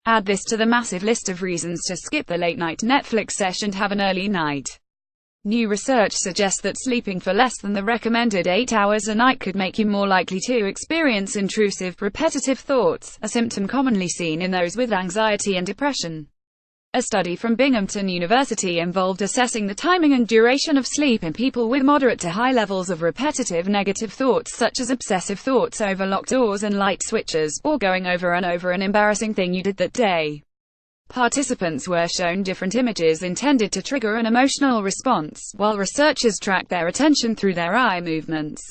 Add this to the massive list of reasons to skip the late-night Netflix session and have an early night. New research suggests that sleeping for less than the recommended 8 hours a night could make you more likely to experience intrusive, repetitive thoughts, a symptom commonly seen in those with anxiety and depression. A study from Binghamton University involved assessing the timing and duration of sleep in people with moderate to high levels of repetitive negative thoughts such as obsessive thoughts over locked doors and light switches, or going over and over an embarrassing thing you did that day. Participants were shown different images intended to trigger an emotional response, while researchers tracked their attention through their eye movements.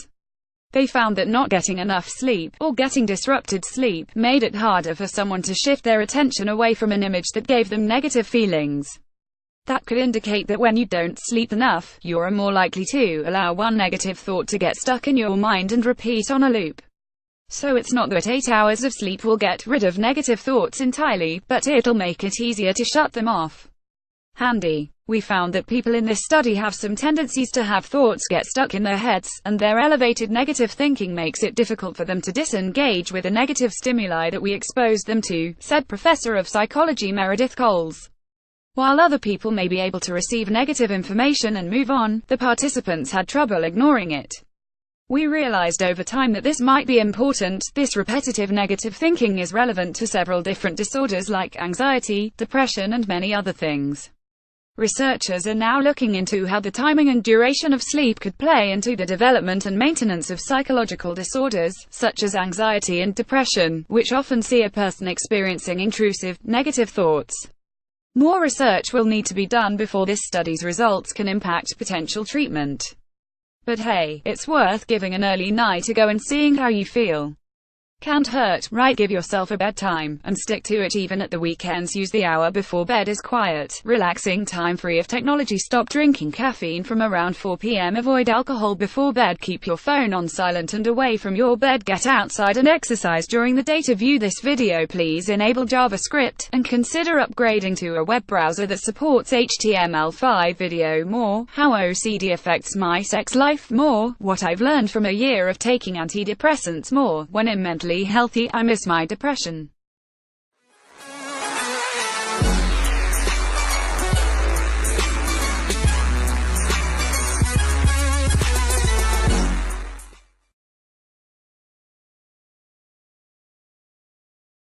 They found that not getting enough sleep, or getting disrupted sleep, made it harder for someone to shift their attention away from an image that gave them negative feelings. That could indicate that when you don't sleep enough, you're more likely to allow one negative thought to get stuck in your mind and repeat on a loop. So it's not that 8 hours of sleep will get rid of negative thoughts entirely, but it'll make it easier to shut them off. Handy. We found that people in this study have some tendencies to have thoughts get stuck in their heads, and their elevated negative thinking makes it difficult for them to disengage with the negative stimuli that we exposed them to, said Professor of Psychology Meredith Coles. While other people may be able to receive negative information and move on, the participants had trouble ignoring it. We realized over time that this might be important. This repetitive negative thinking is relevant to several different disorders like anxiety, depression, and many other things. Researchers are now looking into how the timing and duration of sleep could play into the development and maintenance of psychological disorders, such as anxiety and depression, which often see a person experiencing intrusive, negative thoughts. More research will need to be done before this study's results can impact potential treatment. But hey, it's worth giving an early night a go and seeing how you feel. Can't hurt, right? Give yourself a bedtime, and stick to it even at the weekends. Use the hour before bed as quiet, relaxing time free of technology. Stop drinking caffeine from around 4 p.m. Avoid alcohol before bed. Keep your phone on silent and away from your bed. Get outside and exercise during the day. To view this video, please enable JavaScript, and consider upgrading to a web browser that supports HTML5. Video more, how OCD affects my sex life more, what I've learned from a year of taking antidepressants more, when I'm mentally healthy, I miss my depression.